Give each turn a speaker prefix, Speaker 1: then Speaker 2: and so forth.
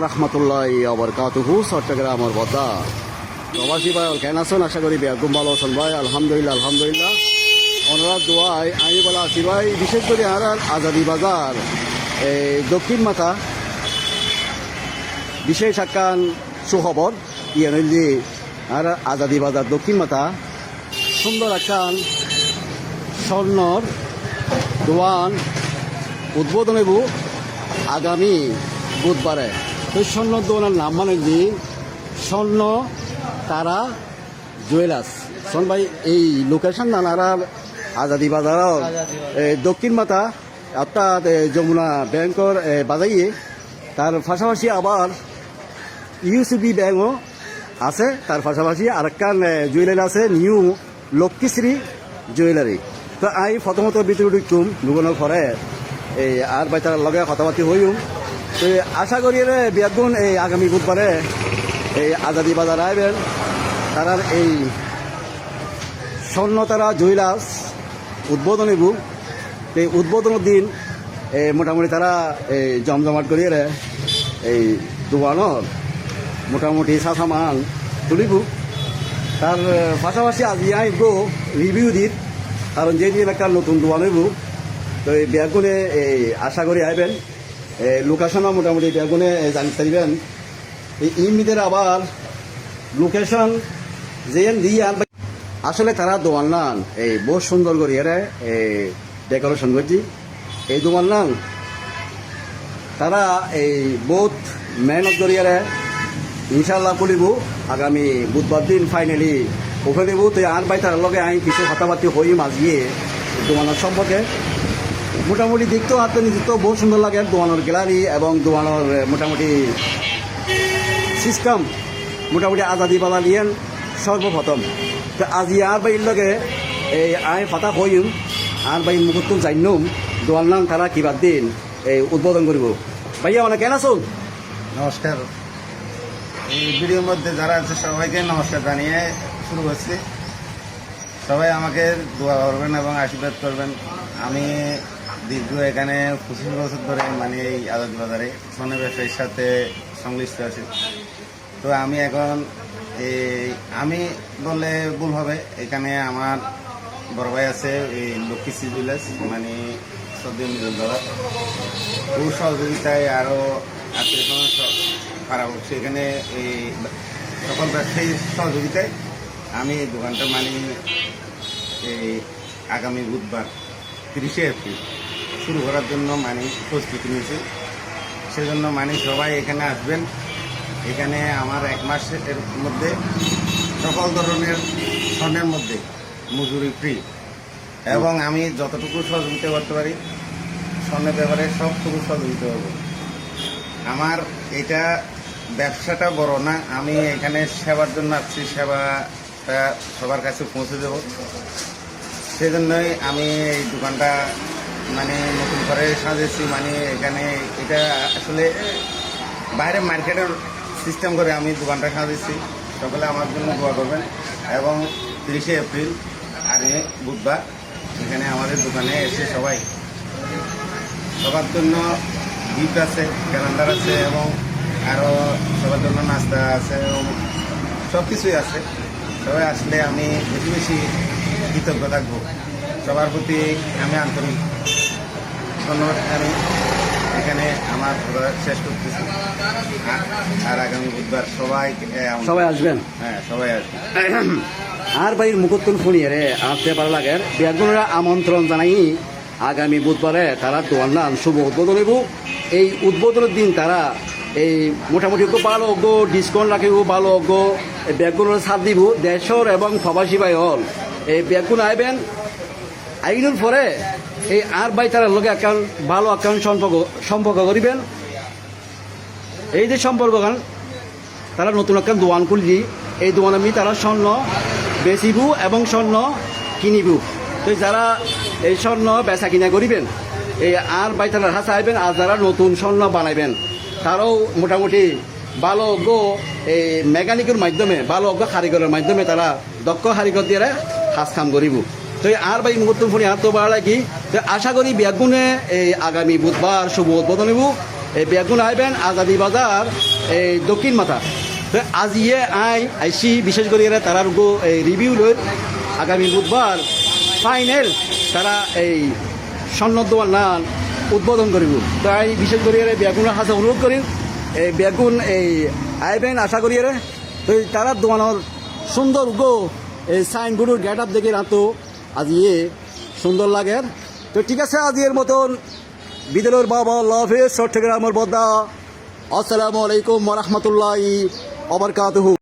Speaker 1: রহমতুল্লাহি ওয়া বারাকাতুহু। চট্টগ্রামের বদা প্রবাসী ভাই কেন আছেন? আশা করি বেগুম ভালো আছেন ভাই। আলহামদুলিল্লাহ অনুরাধ দোয়াই আমি বলা আছি ভাই। বিশেষ করে আর আজাদি বাজার এই দক্ষিণ মাথা বিশেষ আকান সুখবর ইয়ে আর আজাদি বাজার দক্ষিণ মাথা সুন্দর আকান স্বর্ণর দোয়ান উদ্বোধন হইব আগামী বুধবারে। তো স্বর্ণ দোকানের নাম মানে যে স্বর্ণ তারা জুয়েলার্স। শোন ভাই এই লোকেশন নানারা আজাদি বাজার দক্ষিণ মাথা অর্থাৎ যমুনা ব্যাংকর বাজাইয়ে তার পাশাপাশি আবার ইউসিবি ব্যাংকও আছে। তার পাশাপাশি আরেকখান জুয়েলারি আছে নিউ লক্ষ্মীশ্রী জুয়েলারি। তো আমি প্রথমত ভিতরে ঢুকতুম ঢুকানোর পরে এই আর ভাই তার লগে কথাবার্তি হইম। তো আশা করি রে বিয়াগুন এই আগামী বুধবারে এই আজাদি বাজার আইবেন তারার এই স্বর্ণ তারা জুয়েলার্স উদ্বোধন হইব। এই উদ্বোধনের দিন মোটামুটি তারা এই জমজমাট করিয়ে এই দোকানের মোটামুটি সামান তুলিব। তার পাশাপাশি আজি আইব রিভিউ দিন, কারণ যে দিন একটা নতুন দোকান হইব। তো এই বেগুনে এই আশা করি আইবেন লোকেশনও মোটামুটি বেগুনে জানতে পারবেন। এই ইমিদের আবার লোকেশন যে দিয়ে আনবে আসলে তারা দোকান নান এই বহু সুন্দর করি এরা এই ডেকোরেশন করছি। এই দোকান নান তারা এই বহুত মেহনত করিয়ারে ইনশাল্লাহ খুলিব আগামী বুধবার দিন ফাইনালি ওখানে দেব। তো আর ভাই তার লগে আমি কিছু কথাবার্তি হই মাঝিয়ে দোকানের সম্পর্কে। মোটামুটি দেখতেও হাতে নিজেতেও বহুত সুন্দর লাগে দোকানের গ্যালারি এবং দোকানের মোটামুটি সিস্টেম মোটামুটি আজাদি বালা নিয়েন সর্বপ্রথম। তো আজি আর ভাইয়ের লগে এই আই ফাতা হইম আর ভাই মুহূর্ত জানুম দোকান নাম তারা কিবার দিন এই উদ্বোধন করব। ভাইয়া মানে কেন আছো?
Speaker 2: নমস্কার। এই ভিডিওর মধ্যে যারা আছে সবাইকে নমস্কার জানিয়ে শুরু করছি। সবাই আমাকে দোয়া করবেন এবং আশীর্বাদ করবেন। আমি দীর্ঘ এখানে 25 বছর ধরে মানে এই আজাদি বাজারে স্বর্ণ ব্যবসায়ীর সাথে সংশ্লিষ্ট আছি। তো আমি এখন আমি বললে ভুল হবে, এখানে আমার বড় ভাই আছে এই লক্ষ্মীশ্রী জুয়েলার্স মানে সদ্য বাজার। ওর সহযোগিতায় আরও আত্মীয় পাড়াপড়শি এখানে এই সকল ব্যবসায়ীর সহযোগিতায় আমি এই দোকানটা মানে এই আগামী বুধবার 30শে এপ্রিল শুরু করার জন্য মানে প্রস্তুতি নিয়েছি। সেজন্য মানে সবাই এখানে আসবেন। এখানে আমার 1 মাসের মধ্যে সকল ধরনের স্বর্ণের মধ্যে মজুরি ফ্রি এবং আমি যতটুকু সহযোগিতা করতে পারি স্বর্ণের ব্যাপারে সবটুকু সহযোগিতা করব। আমার এটা ব্যবসাটা বড় না, আমি এখানে সেবার জন্য আসছি, সেবাটা সবার কাছে পৌঁছে দেব। সেজন্যই আমি এই দোকানটা মানে নতুন করে সাজিয়েছি। মানে এখানে এটা আসলে বাইরে মার্কেটের সিস্টেম করে আমি দোকানটা সাজিয়েছি। সকলে আমার জন্য দোয়া করবেন এবং 30শে এপ্রিল আগে বুধবার এখানে আমাদের দোকানে এসে সবাই সবার জন্য গিফট আছে, ক্যালেন্ডার আছে এবং আরও সবার জন্য নাস্তা আছে এবং সব কিছুই আছে। সবাই আসলে আমি বেশি বেশি কৃতজ্ঞ থাকবো। সবার প্রতি আমি আন্তরিক ধন্যবাদ জানি। এখানে আমার শেষ করতেছি। আর আগামী বুধবার
Speaker 1: সবাই আসবেন।
Speaker 2: হ্যাঁ, সবাই আসবেন।
Speaker 1: আর ভাইয়ের মুখত্তন শুনিয়ে রে আসতে ভালো লাগে। বেগুনেরা আমন্ত্রণ জানাই আগামী বুধবারে তারা দোকান নাম শুভ উদ্বোধন হইব। এই উদ্বোধনের দিন তারা এই মোটামুটি ভালো অজ্ঞ ডিসকাউন্ট রাখিব, ভালো অজ্ঞ বেগুনের ছাড় দিব দেশর এবং প্রবাসী ভাই হল। এই বেগুন আইবেন আইনের পরে এই আর ভাই তার লগে একান ভালো একান সম্পর্ক করিবেন। এই যে সম্পর্ক গান তারা নতুন একটা দোকান খুলছি। এই দোকান আমি তারা স্বর্ণ বেচিব এবং স্বর্ণ কিনিব। তো যারা এই স্বর্ণ বেচা কিনা করিবেন এই আর ভাই তারা হাসা আইবেন। আর যারা নতুন স্বর্ণ বানাইবেন তারাও মোটামুটি ভালো অজ্ঞ এই মেকানিকের মাধ্যমে ভালো অজ্ঞ কারিগরের মাধ্যমে তারা দক্ষ কারিগর দিয়ে কাজ কাম করিব। তো আর ভাই মুহূর্ত ফোনে হাত তো ভালো লাগি। তো আশা করি বেগুনে এই আগামী বুধবার শুভ উদ্বোধন হইব। এই বেগুন আইবেন আজাদি বাজার এই দক্ষিণ মাথা। তো আজ ইয়ে আইসি বিশেষ করে এরা তারা এই রিভিউ লই আগামী বুধবার ফাইনাল তারা এই সন্ন্যদ নান উদ্বোধন করিব। তো আমি বিশেষ করে বেগুনের হাতে অনুরোধ করি এই বেগুন এই আইবেন আশা করি তো তারা দোকানের সুন্দর গো এই সাইনবোর্ডের গেট আপ দেখে রাতো আজ ইয়ে সুন্দর লাগে। তো ঠিক আছে, আজ এর মতন বিদ্যালয়ের বাবা আল্লাহ হাফেজ, চট্টগ্রামের বদ্দা। আসসালামু আলাইকুম ওয়া রাহমাতুল্লাহি ওয়া বারাকাতুহু।